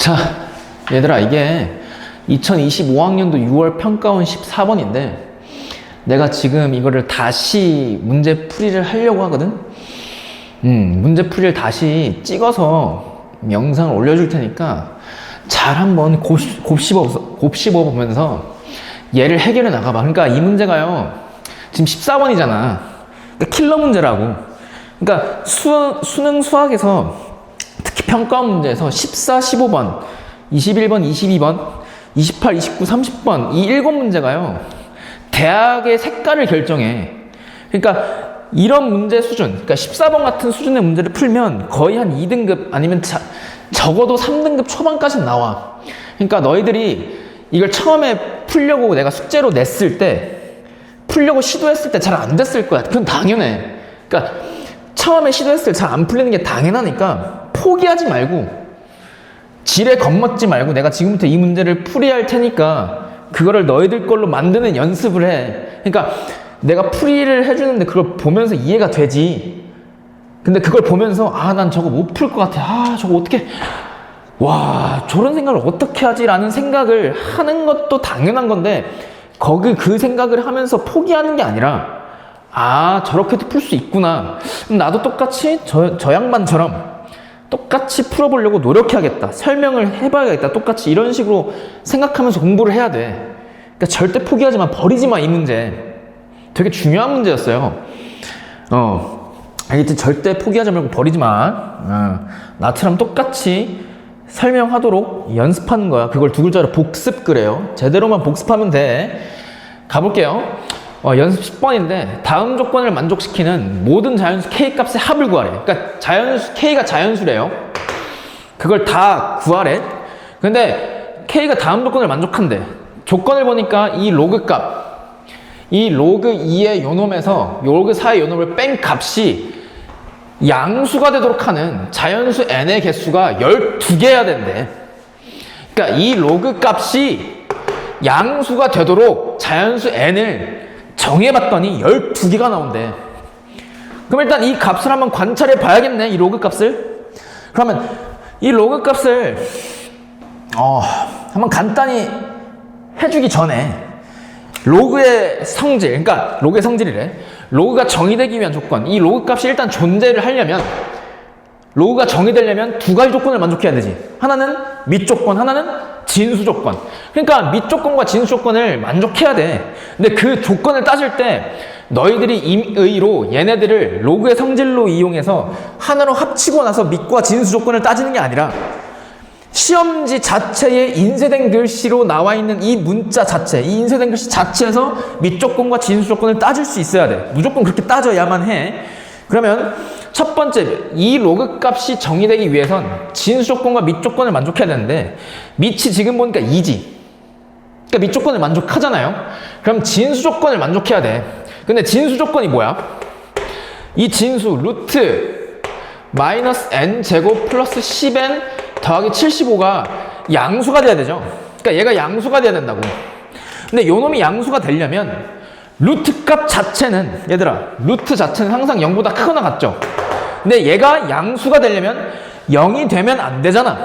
자, 얘들아, 이게 2025학년도 6월 평가원 14번인데 내가 지금 이거를 다시 문제 풀이를 하려고 하거든. 문제 풀이를 다시 찍어서 영상을 올려줄 테니까 잘 한번 곱씹어 보면서 얘를 해결해 나가봐. 그러니까 이 문제가요, 지금 14번이잖아. 그러니까 킬러 문제라고. 그러니까 수능 수학에서 특히 평가원 문제에서 14, 15번, 21번, 22번, 28, 29, 30번 이 7문제가요 대학의 색깔을 결정해. 그러니까 이런 문제 수준, 그러니까 14번 같은 수준의 문제를 풀면 거의 한 2등급 아니면 적어도 3등급 초반까지는 나와. 그러니까 너희들이 이걸 처음에 풀려고 내가 숙제로 냈을 때, 풀려고 시도했을 때 잘 안 됐을 거야. 그건 당연해. 그러니까 처음에 시도했을 때 잘 안 풀리는 게 당연하니까 포기하지 말고, 지레 겁먹지 말고 내가 지금부터 이 문제를 풀이할 테니까 그거를 너희들 걸로 만드는 연습을 해. 그러니까 내가 풀이를 해주는데 그걸 보면서 이해가 되지. 근데 그걸 보면서 난 저거 못 풀 것 같아. 저거 어떻게, 와, 저런 생각을 어떻게 하지? 라는 생각을 하는 것도 당연한 건데 그 생각을 하면서 포기하는 게 아니라 저렇게도 풀 수 있구나. 그럼 나도 똑같이 저 양반처럼 똑같이 풀어보려고 노력해야겠다. 설명을 해봐야겠다. 똑같이 이런 식으로 생각하면서 공부를 해야 돼. 그러니까 절대 포기하지 마. 버리지 마, 이 문제. 되게 중요한 문제였어요. 알겠지? 절대 포기하지 말고 버리지 마. 나처럼 똑같이 설명하도록 연습하는 거야. 그걸 2글자로 복습 그래요. 제대로만 복습하면 돼. 가볼게요. 연습 10번인데 다음 조건을 만족시키는 모든 자연수 K 값의 합을 구하래. 그러니까 K가 자연수래요. 그걸 다 구하래. 근데 K가 다음 조건을 만족한대. 조건을 보니까 이 로그 값, 이 로그 2의 요놈에서 로그 4의 요놈을 뺀 값이 양수가 되도록 하는 자연수 n의 개수가 12개여야 된대. 그러니까 이 로그 값이 양수가 되도록 자연수 n을 정해봤더니 12개가 나온대. 그럼 일단 이 값을 한번 관찰해 봐야겠네, 이 로그 값을. 그러면 이 로그 값을 한번 간단히 해주기 전에 로그의 성질, 그러니까 로그의 성질이래. 로그가 정의되기 위한 조건, 이 로그 값이 일단 존재를 하려면, 로그가 정의되려면 2가지 조건을 만족해야 되지. 하나는 밑조건, 하나는 진수 조건. 그러니까 밑조건과 진수 조건을 만족해야 돼. 근데 그 조건을 따질 때 너희들이 임의로 얘네들을 로그의 성질로 이용해서 하나로 합치고 나서 밑과 진수 조건을 따지는 게 아니라 시험지 자체에 인쇄된 글씨로 나와 있는 이 문자 자체, 이 인쇄된 글씨 자체에서 밑조건과 진수 조건을 따질 수 있어야 돼. 무조건 그렇게 따져야만 해. 그러면 첫 번째, 이 로그 값이 정의되기 위해선 진수 조건과 밑 조건을 만족해야 되는데 밑이 지금 보니까 2지. 그러니까 밑 조건을 만족하잖아요. 그럼 진수 조건을 만족해야 돼. 근데 진수 조건이 뭐야? 이 진수 루트 마이너스 n 제곱 플러스 10n 더하기 75가 양수가 돼야 되죠. 그러니까 얘가 양수가 돼야 된다고. 근데 요 놈이 양수가 되려면 루트 값 자체는, 얘들아, 루트 자체는 항상 0보다 크거나 같죠? 근데 얘가 양수가 되려면 0이 되면 안 되잖아.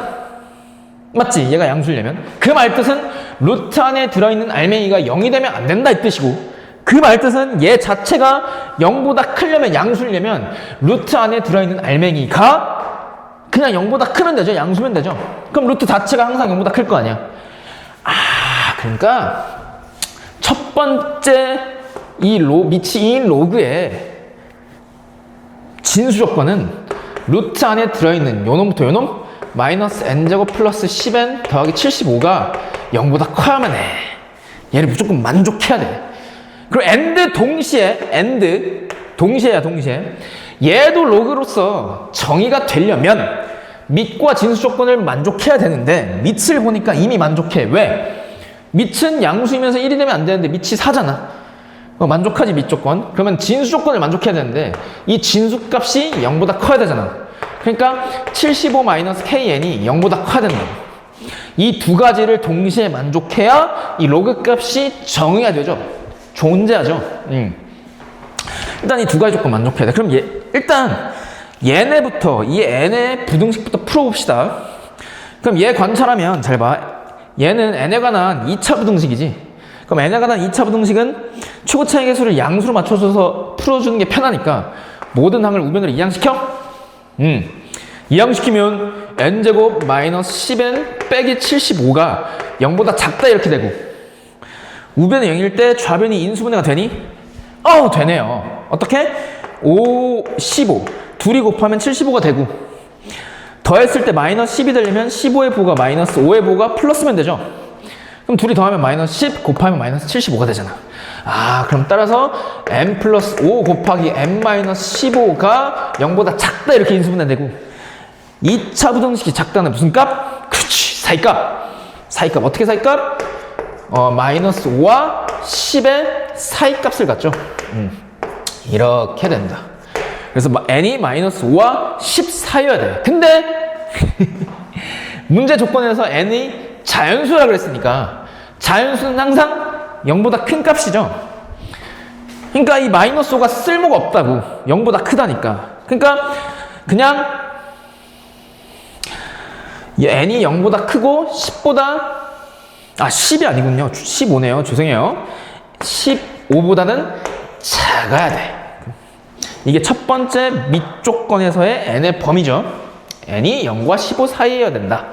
맞지? 얘가 양수려면. 그 말뜻은 루트 안에 들어있는 알맹이가 0이 되면 안 된다 이 뜻이고, 그 말뜻은 얘 자체가 0보다 크려면, 양수려면 루트 안에 들어있는 알맹이가 그냥 0보다 크면 되죠. 양수면 되죠. 그럼 루트 자체가 항상 0보다 클 거 아니야. 그러니까 첫 번째 이 밑이 2인 로그의 진수 조건은 루트 안에 들어있는 요놈부터 요놈 마이너스 n제곱 플러스 10n 더하기 75가 0보다 커야만 해. 얘를 무조건 만족해야 돼. 그리고 동시에 얘도 로그로서 정의가 되려면 밑과 진수 조건을 만족해야 되는데 밑을 보니까 이미 만족해. 왜? 밑은 양수이면서 1이 되면 안 되는데 밑이 4잖아. 만족하지, 밑 조건. 그러면 진수 조건을 만족해야 되는데 이 진수 값이 0보다 커야 되잖아. 그러니까 75-kn이 0보다 커야 된다. 이 2가지를 동시에 만족해야 이 로그 값이 정의가 되죠. 존재하죠. 일단 이 2가지 조건 만족해야 돼. 그럼 일단 얘네부터, 이 n의 부등식부터 풀어봅시다. 그럼 얘 관찰하면 잘 봐. 얘는 n에 관한 2차 부등식이지. 그럼 n에 관한 2차 부등식은 최고 차이 계수를 양수로 맞춰줘서 풀어주는 게 편하니까 모든 항을 우변으로 이항시켜? 이항시키면 n제곱 마이너스 10n 빼기 75가 0보다 작다 이렇게 되고, 우변이 0일 때 좌변이 인수분해가 되니? 되네요. 어떻게? 5, 15 둘이 곱하면 75가 되고, 더했을 때 마이너스 10이 되려면 15의 부가 마이너스 5의 부가 플러스면 되죠. 그럼 둘이 더하면 마이너스 10 곱하면 마이너스 75가 되잖아. 그럼 따라서 n 플러스 5 곱하기 n 마이너스 15가 0보다 작다 이렇게 인수분해되고, 2차 부등식이 작다는 무슨 값? 그렇지, 사이값. 사이값 어떻게 사이값? 마이너스 5와 10의 사이값을 갖죠. 이렇게 된다. 그래서 n이 마이너스 5와 10 사이여야 돼. 근데 문제 조건에서 n이 자연수라 그랬으니까 자연수는 항상 0보다 큰 값이죠. 그러니까 이 마이너스 5가 쓸모가 없다고. 0보다 크다니까. 그러니까 그냥 n이 0보다 크고 10보다 10이 아니군요. 15네요. 죄송해요. 15보다는 작아야 돼. 이게 첫 번째 밑조건에서의 n의 범위죠. n이 0과 15 사이여야 된다.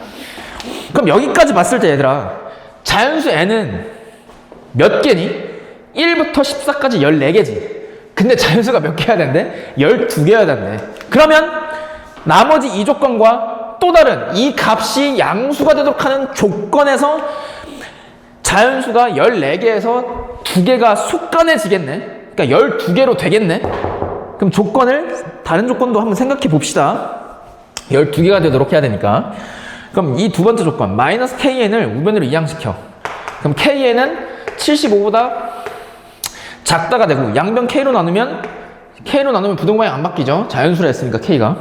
그럼 여기까지 봤을 때 얘들아, 자연수 n은 몇 개니? 1부터 14까지 14개지. 근데 자연수가 몇 개여야 된대? 12개여야 된대. 그러면 나머지 이 조건과 또 다른 이 값이 양수가 되도록 하는 조건에서 자연수가 14개에서 2개가 속간해지겠네. 그러니까 12개로 되겠네. 그럼 다른 조건도 한번 생각해 봅시다. 12개가 되도록 해야 되니까. 그럼 이 두 번째 조건, 마이너스 KN을 우변으로 이항시켜. 그럼 KN은 75보다 작다가 되고, 양변 K로 나누면 부등방향 안 바뀌죠. 자연수라 했으니까 K가.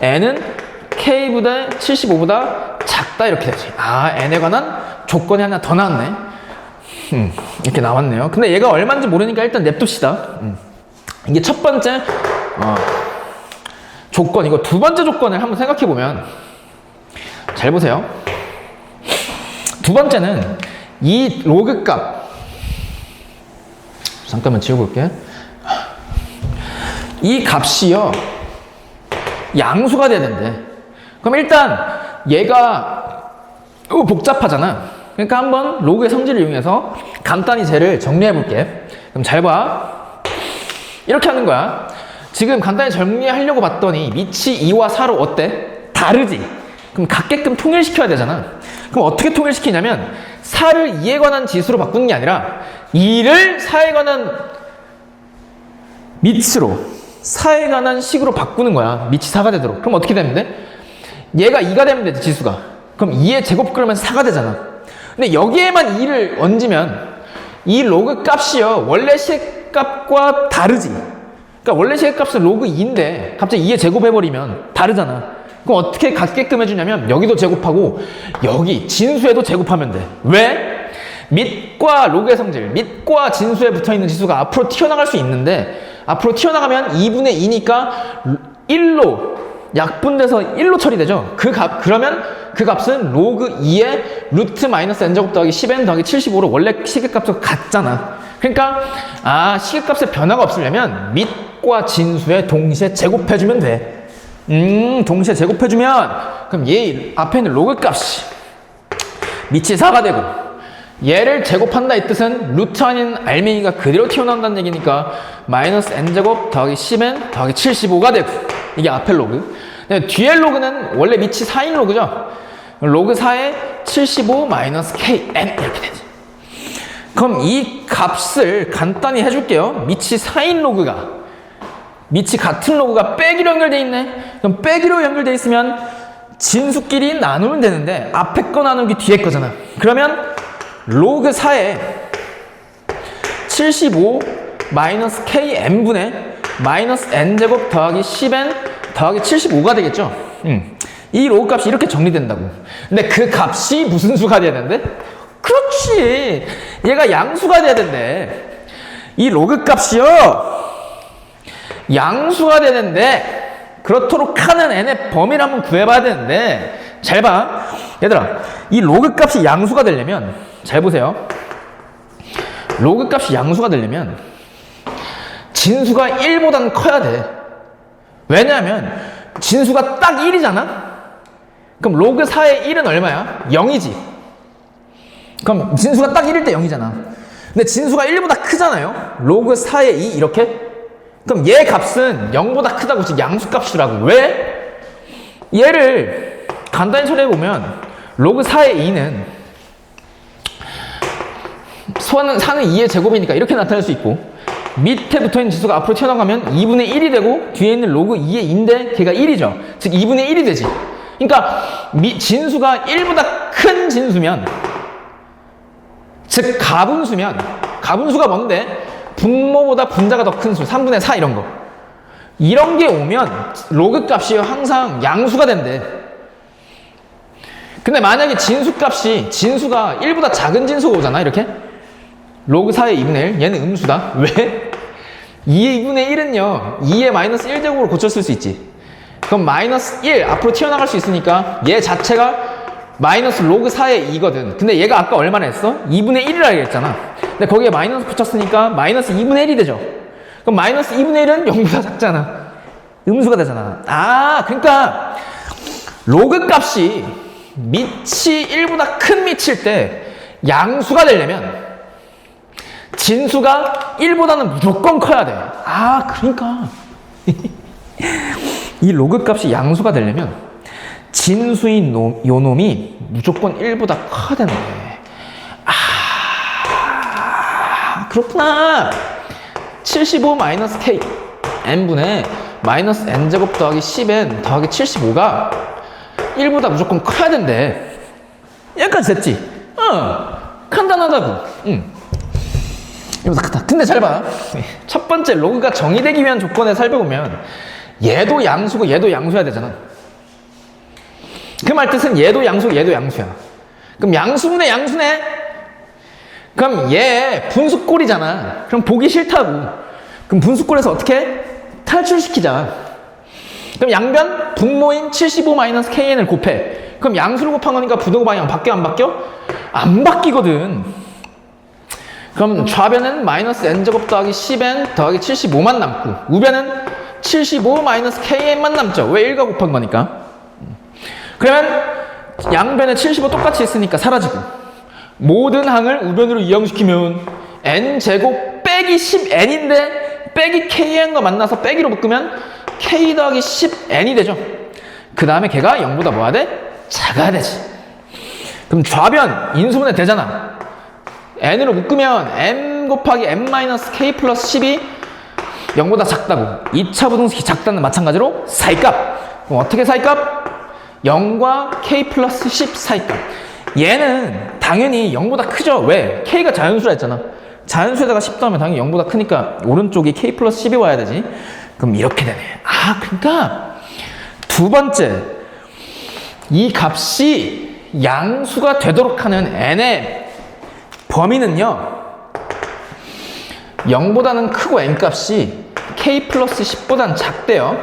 N은 K보다 75보다 작다 이렇게 되지. N에 관한 조건이 하나 더 나왔네. 이렇게 나왔네요. 근데 얘가 얼마인지 모르니까 일단 냅둡시다. 이게 첫 번째 조건. 이거 두 번째 조건을 한번 생각해보면, 잘 보세요. 두 번째는 이 로그 값, 잠깐만 지워볼게. 이 값이요 양수가 돼야 된대. 그럼 일단 얘가 복잡하잖아. 그러니까 한번 로그의 성질을 이용해서 간단히 쟤를 정리해 볼게. 그럼 잘 봐. 이렇게 하는 거야. 지금 간단히 정리하려고 봤더니 밑이 2와 4로 어때? 다르지? 그럼 같게끔 통일시켜야 되잖아. 그럼 어떻게 통일시키냐면 4를 2에 관한 지수로 바꾸는 게 아니라 2를 4에 관한 밑으로 4에 관한 식으로 바꾸는 거야. 밑이 4가 되도록. 그럼 어떻게 되면 돼? 얘가 2가 되면 되지, 지수가. 그럼 2의 제곱 그러면 4가 되잖아. 근데 여기에만 2를 얹으면 이 로그 값이요 원래 시값과 다르지. 그러니까 원래 시값은 로그 2인데 갑자기 2의 제곱해버리면 다르잖아. 그럼 어떻게 같게끔 해주냐면 여기도 제곱하고 여기 진수에도 제곱하면 돼. 왜? 밑과 로그의 성질, 밑과 진수에 붙어있는 지수가 앞으로 튀어나갈 수 있는데, 앞으로 튀어나가면 2분의 2니까 1로 약분돼서 1로 처리되죠. 그러면 그 값은 로그 2의 루트 마이너스 n제곱 더하기 10n 더하기 75로 원래 시계값과 같잖아. 그러니까 시계값에 변화가 없으려면 밑과 진수에 동시에 제곱해주면 돼. 동시에 제곱해주면 그럼 얘 앞에 있는 로그 값이 밑이 4가 되고, 얘를 제곱한다 이 뜻은 루트 아닌 알맹이가 그대로 튀어나온다는 얘기니까 마이너스 n제곱 더하기 10n 더하기 75가 되고, 이게 앞에 로그. 뒤에 로그는 원래 밑이 4인 로그죠. 로그 4에 75 마이너스 kn 이렇게 되지. 그럼 이 값을 간단히 해줄게요. 밑이 4인 로그가, 밑이 같은 로그가 빼기로 연결돼 있네. 그럼 빼기로 연결돼 있으면 진수끼리 나누면 되는데 앞에 거 나누기 뒤에 거잖아. 그러면 로그 4에 75 마이너스 kn분의 마이너스 n제곱 더하기 10n 더하기 75가 되겠죠. 이 로그 값이 이렇게 정리된다고. 근데 그 값이 무슨 수가 돼야 되는데? 그렇지, 얘가 양수가 돼야 된대. 이 로그 값이요 양수가 되는데, 그렇도록 하는 n의 범위를 한번 구해봐야 되는데, 잘 봐. 얘들아, 이 로그 값이 양수가 되려면, 잘 보세요. 로그 값이 양수가 되려면 진수가 1보다는 커야 돼. 왜냐하면 진수가 딱 1이잖아? 그럼 로그 4의 1은 얼마야? 0이지. 그럼 진수가 딱 1일 때 0이잖아. 근데 진수가 1보다 크잖아요? 로그 4의 2 이렇게? 그럼 얘 값은 0보다 크다고 지금 양수 값이라고. 왜? 얘를 간단히 처리해보면 로그 4의 2는 사는 2의 제곱이니까 이렇게 나타낼 수 있고, 밑에 붙어있는 지수가 앞으로 튀어나가면 2분의 1이 되고 뒤에 있는 로그 2의 2인데 걔가 1이죠. 즉 2분의 1이 되지. 그러니까 진수가 1보다 큰 진수면, 즉 가분수면, 가분수가 뭔데? 분모보다 분자가 더 큰 수, 3분의 4 이런 거. 이런 게 오면 로그 값이 항상 양수가 된대. 근데 만약에 진수가 1보다 작은 진수가 오잖아, 이렇게? 로그 4의 2분의 1, 얘는 음수다. 왜? 2의 2분의 1은요, 2의 마이너스 1제곱으로 고쳤을 수 있지. 그럼 마이너스 1, 앞으로 튀어나갈 수 있으니까 얘 자체가 마이너스 로그 4의 2거든. 근데 얘가 아까 얼마나 했어? 2분의 1이라고 했잖아. 근데 거기에 마이너스 붙였으니까 마이너스 2분의 1이 되죠. 그럼 마이너스 2분의 1은 0보다 작잖아. 음수가 되잖아. 아, 그러니까 로그 값이 밑이 1보다 큰 밑일 때 양수가 되려면 진수가 1보다는 무조건 커야 돼. 아, 그러니까 이 로그 값이 양수가 되려면 진수인 요 놈이 무조건 1보다 커야 되네. 아, 그렇구나. 75-k n분의 마이너스 n제곱 더하기 10n 더하기 75가 1보다 무조건 커야 된대. 여기까지 됐지? 간단하다고. 이보다 크다. 근데 잘 봐. 첫 번째 로그가 정의되기 위한 조건에 살펴보면 얘도 양수고 얘도 양수여야 되잖아. 그 말 뜻은 얘도 양수고 얘도 양수야. 그럼 양수분의 양수네? 그럼 얘 분수꼴이잖아. 그럼 보기 싫다고. 그럼 분수꼴에서 어떻게? 탈출시키자. 그럼 양변 분모인 75-kn을 곱해. 그럼 양수를 곱한 거니까 부등호 방향 바뀌어 안 바뀌어? 안 바뀌거든. 그럼 좌변은 마이너스 n제곱 더하기 10n 더하기 75만 남고, 우변은 75-kn만 남죠. 왜 1과 곱한 거니까. 그러면 양변에 75 똑같이 있으니까 사라지고, 모든 항을 우변으로 이항시키면 n제곱 빼기 10n인데 빼기 kn과 만나서 빼기로 묶으면 k 더하기 10n이 되죠. 그 다음에 걔가 0보다 뭐야 돼? 작아야 되지. 그럼 좌변 인수분해 되잖아. n으로 묶으면 m 곱하기 n-k 플러스 10이 0보다 작다고. 2차 부등식이 작다는 마찬가지로 사이값. 그럼 어떻게 사이값? 0과 k 플러스 10 사이값. 얘는 당연히 0보다 크죠. 왜? k가 자연수라 했잖아. 자연수에다가 10 더하면 당연히 0보다 크니까 오른쪽이 k 플러스 10이 와야 되지. 그럼 이렇게 되네. 아, 그러니까 두 번째, 이 값이 양수가 되도록 하는 n의 범위는요, 0보다는 크고 n 값이 k 플러스 10보다는 작대요.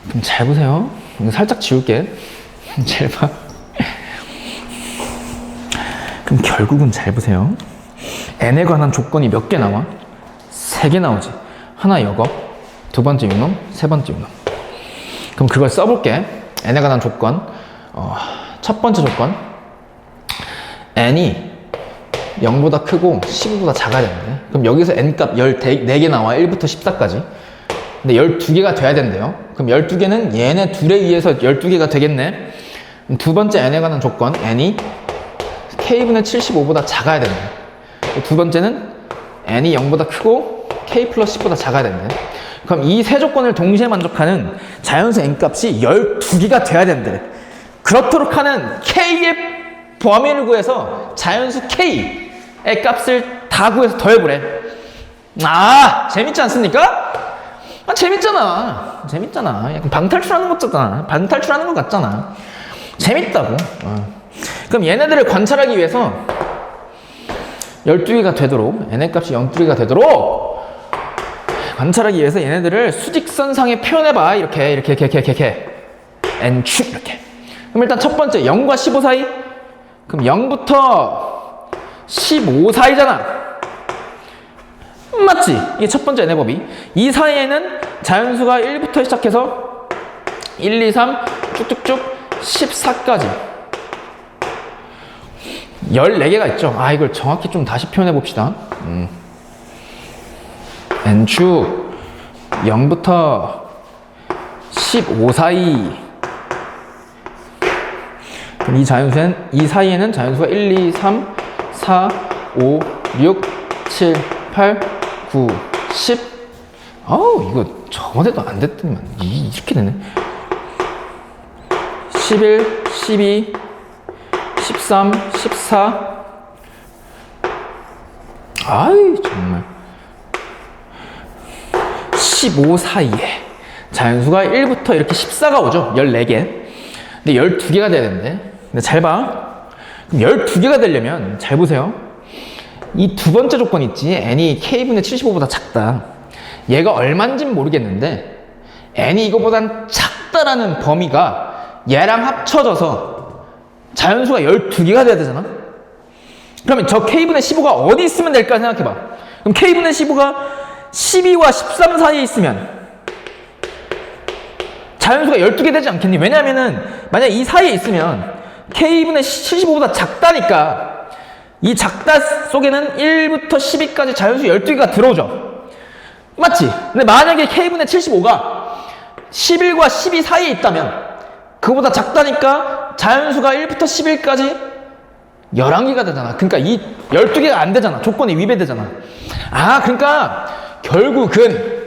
그럼 잘 보세요. 이거 살짝 지울게. 잘 봐. 그럼 결국은 잘 보세요. n에 관한 조건이 몇 개 나와? 3개 나오지. 하나 여거, 두 번째 유놈, 세 번째 유놈. 그럼 그걸 써볼게. n에 관한 조건. 첫 번째 조건. n이 0보다 크고 15보다 작아야 되는데, 그럼 여기서 n값 14개 나와. 1부터 14까지. 근데 12개가 돼야 된대요. 그럼 12개는 얘네 둘에 의해서 12개가 되겠네. 그럼 두 번째 n에 관한 조건, n이 k분의 75보다 작아야 된대. 두 번째는 n이 0보다 크고 k 플러스 10보다 작아야 된대. 그럼 이 세 조건을 동시에 만족하는 자연수 n값이 12개가 돼야 된대. 그렇도록 하는 k의 범위를 구해서 자연수 k의 값을 다 구해서 더해보래. 아, 재밌지 않습니까? 아, 재밌잖아. 재밌잖아. 약간 방탈출하는 것 같잖아. 방탈출하는 것 같잖아. 재밌다고. 그럼 얘네들을 관찰하기 위해서 12개가 되도록, n의 값이 12개가 되도록 관찰하기 위해서 얘네들을 수직선상에 표현해봐. 이렇게 n축 이렇게. 그럼 일단 첫 번째 0과 15 사이? 그럼 0부터 15 사이잖아. 맞지? 이게 첫 번째 n의 법이. 이 사이에는 자연수가 1부터 시작해서 1, 2, 3 쭉쭉쭉 14까지 14개가 있죠. 아, 이걸 정확히 좀 다시 표현해 봅시다. n축 0부터 15 사이. 그럼 이 사이에는 자연수가 1, 2, 3, 4, 5, 6, 7, 8, 9, 10. 아우, 이거 저번에도 안 됐더니만 이렇게 되네. 11, 12, 13, 14. 아이, 정말. 15 사이에 자연수가 1부터 이렇게 14가 오죠. 14개. 근데 12개가 돼야 되는데. 근데 잘 봐. 그럼 12개가 되려면 잘 보세요. 이 두 번째 조건 있지. n이 k분의 75보다 작다. 얘가 얼마인지는 모르겠는데 n이 이거보단 작다라는 범위가 얘랑 합쳐져서 자연수가 12개가 돼야 되잖아. 그러면 저 k분의 15가 어디 있으면 될까 생각해봐. 그럼 k분의 15가 12와 13 사이에 있으면 자연수가 12개 되지 않겠니? 왜냐하면은 만약 이 사이에 있으면 k분의 75보다 작다니까 이 작다 속에는 1부터 12까지 자연수 12개가 들어오죠. 맞지? 근데 만약에 k분의 75가 11과 12 사이에 있다면 그거보다 작다니까 자연수가 1부터 11까지 11개가 되잖아. 그러니까 이 12개가 안 되잖아. 조건이 위배되잖아. 아, 그러니까 결국은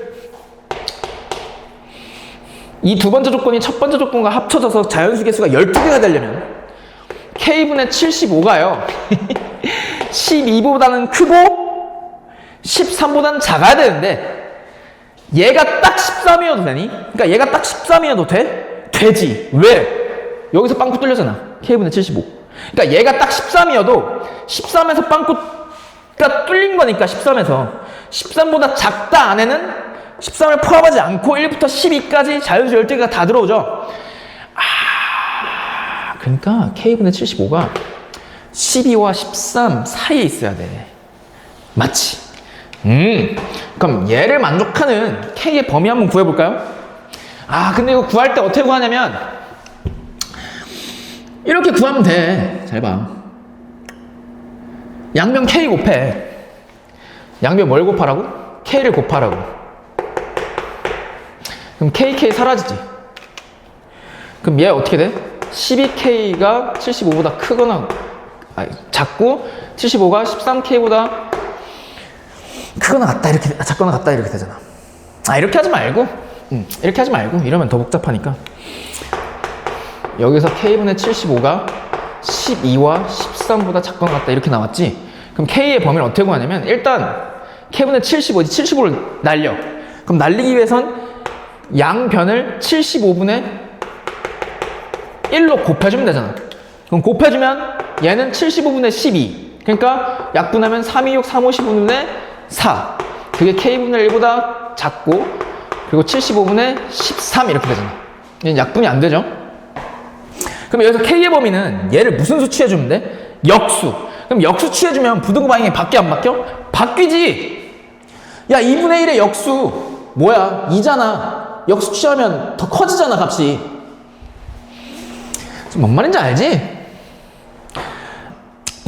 이 두 번째 조건이 첫 번째 조건과 합쳐져서 자연수 개수가 12개가 되려면 k분의 75가요 12보다는 크고 13보다는 작아야 되는데 얘가 딱 13이어도 되니? 그러니까 얘가 딱 13이어도 돼? 되지. 왜? 여기서 빵꾸 뚫렸잖아. k분의 75. 그러니까 얘가 딱 13이어도 13에서 빵꾸가 뚫린 거니까 13에서 13보다 작다 안에는 13을 포함하지 않고 1부터 12까지 자연수 12개가 다 들어오죠. 그러니까 k분의 75가 12와 13 사이에 있어야 돼. 맞지? 그럼 얘를 만족하는 k의 범위 한번 구해볼까요? 아, 근데 이거 구할 때 어떻게 구하냐면 이렇게 구하면 돼. 잘 봐. 양변 k 곱해. 양변 뭘 곱하라고? k를 곱하라고. 그럼 kk 사라지지. 그럼 얘 어떻게 돼? 12k가 75보다 크거나 작고 75가 13k보다 크거나 같다 이렇게 작거나 같다 이렇게 되잖아. 아, 이렇게 하지 말고 이렇게 하지 말고 이러면 더 복잡하니까 여기서 k분의 75가 12와 13보다 작거나 같다 이렇게 나왔지. 그럼 k의 범위를 어떻게 구하냐면 일단 k분의 75지 75를 날려. 그럼 날리기 위해선 양변을 75분의 1로 곱해주면 되잖아. 그럼 곱해주면 얘는 75분의 12. 그러니까 약분하면 3, 2, 6, 3, 5, 15분의 4. 그게 k분의 1보다 작고 그리고 75분의 13 이렇게 되잖아. 얘는 약분이 안 되죠. 그럼 여기서 k의 범위는 얘를 무슨 수 취해주면 돼? 역수. 그럼 역수 취해주면 부등호 방향이 바뀌어 안 바뀌어? 바뀌지. 야, 2분의 1의 역수 뭐야? 2잖아. 역수 취하면 더 커지잖아, 값이. 뭔 말인지 알지?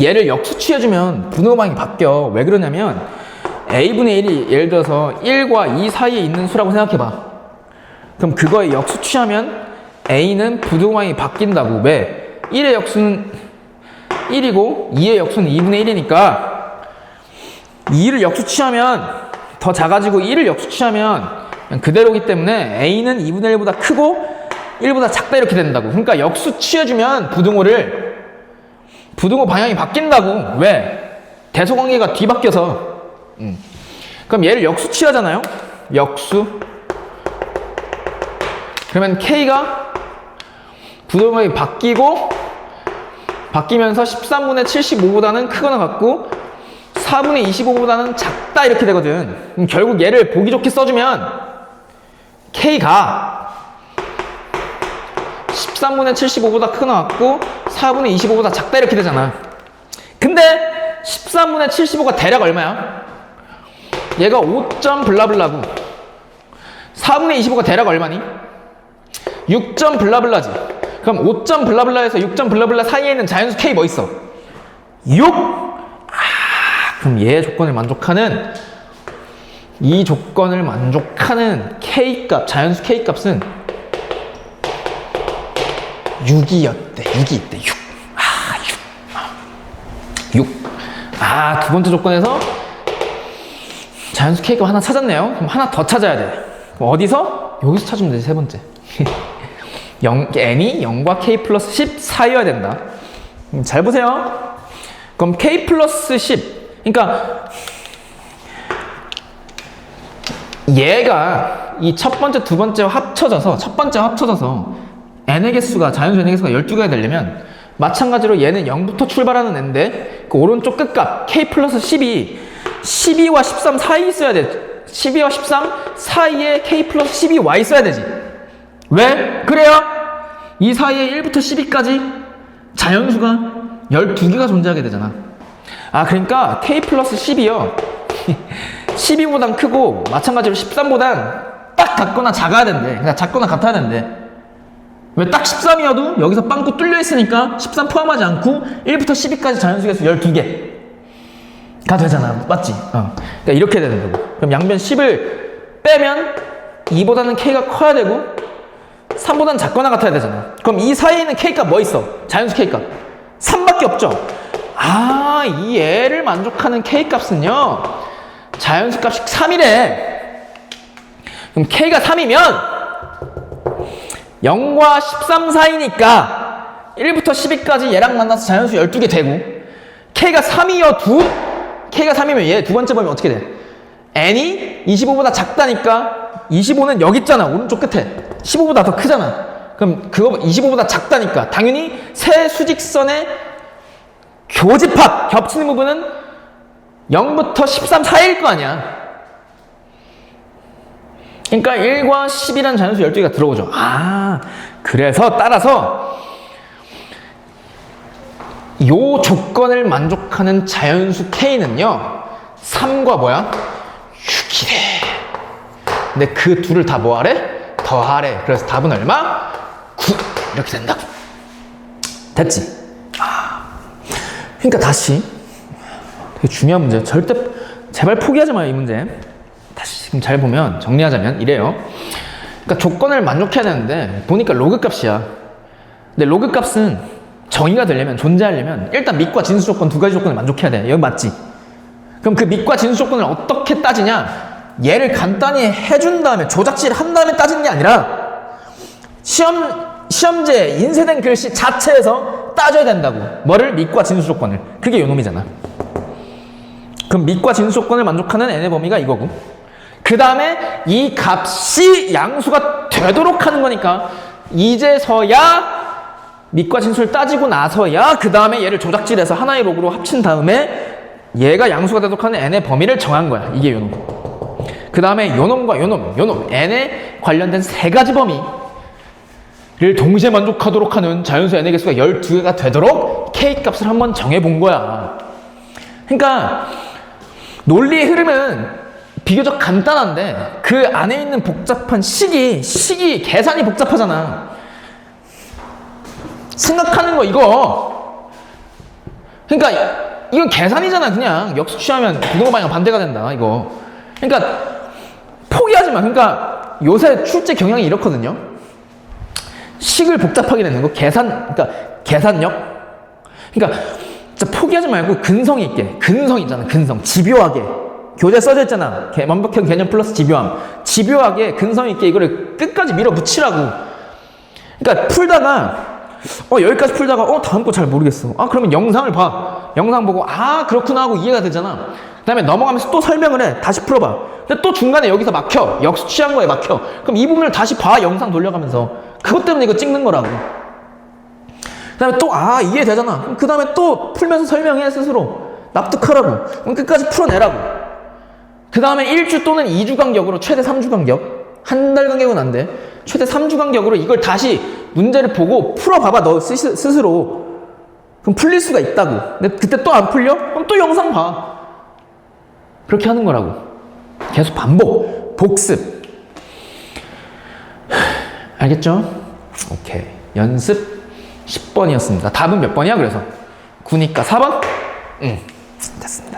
얘를 역수 취해주면 분호 방향이 바뀌어. 왜 그러냐면 a분의 1이 예를 들어서 1과 2 사이에 있는 수라고 생각해봐. 그럼 그거에 역수 취하면 a는 부등호 방향이 바뀐다고. 왜? 1의 역수는 1이고 2의 역수는 2분의 1이니까 2를 역수 취하면 더 작아지고 1을 역수 취하면 그냥 그대로기 때문에 a는 2분의 1보다 크고 1보다 작다 이렇게 된다고. 그러니까 역수 취해주면 부등호 방향이 바뀐다고. 왜? 대소관계가 뒤바뀌어서. 그럼 얘를 역수 취하잖아요. 역수. 그러면 k가 부등호 방향이 바뀌면서 13분의 75보다는 크거나 같고 4분의 25보다는 작다 이렇게 되거든. 그럼 결국 얘를 보기 좋게 써주면 k가 13분의 75보다 크게 나왔고 4분의 25보다 작다 이렇게 되잖아. 근데 13분의 75가 대략 얼마야? 얘가 5점 블라블라고 4분의 25가 대략 얼마니? 6점 블라블라지. 그럼 5점 블라블라에서 6점 블라블라 사이에 있는 자연수 K 뭐 있어? 6? 그럼 얘 조건을 만족하는 이 조건을 만족하는 K값, 자연수 K값은 6이었대. 6이 있대. 6. 6. 두 번째 조건에서 자연수 K값 하나 찾았네요. 그럼 하나 더 찾아야 돼. 그럼 어디서? 여기서 찾으면 되지, 세 번째. n이 0과 K 플러스 10 사이여야 된다. 잘 보세요. 그럼 K 플러스 10. 그러니까 얘가 이 첫 번째, 두 번째와 합쳐져서 n의 개수가, 자연수 n의 개수가 12개가 되려면 마찬가지로 얘는 0부터 출발하는 n인데 그 오른쪽 끝값 K 플러스 10이 12와 13 사이에 있어야 돼. 12와 13 사이에 K 플러스 10이 와 있어야 되지. 왜? 그래야 이 사이에 1부터 12까지 자연수가 12개가 존재하게 되잖아. 그러니까 K 플러스 10이요 12보단 크고 마찬가지로 13보단 딱 같거나 작아야 된대. 그러니까 작거나 같아야 된대. 왜 딱 13이어도 여기서 빵꾸 뚫려 있으니까 13 포함하지 않고 1부터 12까지 자연수 개수 12개가 되잖아. 맞지? 그러니까 이렇게 되는 거고. 그럼 양변 10을 빼면 2보다는 K가 커야 되고 3보다는 작거나 같아야 되잖아. 그럼 이 사이에 있는 K값 뭐 있어? 자연수 K값 3밖에 없죠? 이 얘를 만족하는 K값은요 자연수 값이 3이래. 그럼 K가 3이면 0과 13 사이니까 1부터 12까지 얘랑 만나서 자연수 12개 되고 K가 3이어도 K가 3이면 얘 두 번째 범위 어떻게 돼? n이 25보다 작다니까 25는 여기 있잖아. 오른쪽 끝에 15보다 더 크잖아. 그럼 그거 25보다 작다니까 당연히 세 수직선의 교집합 겹치는 부분은 0부터 13 사이일 거 아니야. 그러니까 1과 10이라는 자연수 12개가 들어오죠. 그래서 따라서 요 조건을 만족하는 자연수 K는요 3과 뭐야? 6이래. 근데 그 둘을 다 뭐하래? 더하래. 그래서 답은 얼마? 9 이렇게 된다고. 됐지? 그러니까 다시 되게 중요한 문제. 절대 제발 포기하지 마요 이 문제. 다시 지금 잘 보면 정리하자면 이래요. 그러니까 조건을 만족해야 되는데 보니까 로그 값이야. 근데 로그 값은 정의가 되려면, 존재하려면 일단 밑과 진수 조건 두 가지 조건을 만족해야 돼. 여기 맞지? 그럼 그 밑과 진수 조건을 어떻게 따지냐? 얘를 간단히 해준 다음에 조작질 한 다음에 따지는 게 아니라 시험지에 인쇄된 글씨 자체에서 따져야 된다고. 뭐를? 밑과 진수 조건을. 그게 요놈이잖아. 그럼 밑과 진수 조건을 만족하는 n의 범위가 이거고, 그 다음에 이 값이 양수가 되도록 하는 거니까 이제서야 밑과 진수를 따지고 나서야 그 다음에 얘를 조작질해서 하나의 로그로 합친 다음에 얘가 양수가 되도록 하는 n의 범위를 정한 거야. 이게 요놈. 그 다음에 요놈과 요놈 n에 관련된 세 가지 범위를 동시에 만족하도록 하는 자연수 n의 개수가 12개가 되도록 K값을 한번 정해본 거야. 그러니까 논리의 흐름은 비교적 간단한데 그 안에 있는 복잡한 식이 계산이 복잡하잖아. 생각하는 거 이거. 그러니까 이건 계산이잖아. 그냥 역수 취하면 부등호 방향 반대가 된다 이거. 그러니까 포기하지 마. 그러니까 요새 출제 경향이 이렇거든요. 식을 복잡하게 내는 거 그러니까 계산력. 그러니까 진짜 포기하지 말고 근성 있게. 근성 있잖아. 근성. 집요하게. 교재 써져 있잖아. 완벽한 개념 플러스 집요함. 집요하게 근성 있게 이거를 끝까지 밀어붙이라고. 그러니까 풀다가 여기까지 풀다가 다음 거 잘 모르겠어. 그러면 영상을 봐. 영상 보고 그렇구나 하고 이해가 되잖아. 그 다음에 넘어가면서 또 설명을 해. 다시 풀어봐. 근데 또 중간에 여기서 막혀. 역수 취한 거에 막혀. 그럼 이 부분을 다시 봐. 영상 돌려가면서. 그것 때문에 이거 찍는 거라고. 그 다음에 또 이해되잖아. 그럼 그 다음에 또 풀면서 설명해 스스로. 납득하라고. 그럼 끝까지 풀어내라고. 그 다음에 1주 또는 2주 간격으로 최대 3주 간격. 한 달 간격은 안 돼. 최대 3주 간격으로 이걸 다시 문제를 보고 풀어봐봐, 너 스스로. 그럼 풀릴 수가 있다고. 근데 그때 또 안 풀려? 그럼 또 영상 봐. 그렇게 하는 거라고. 계속 반복, 복습. 알겠죠? 오케이. 연습 10번이었습니다. 답은 몇 번이야, 그래서? 9니까 4번? 응. 됐습니다.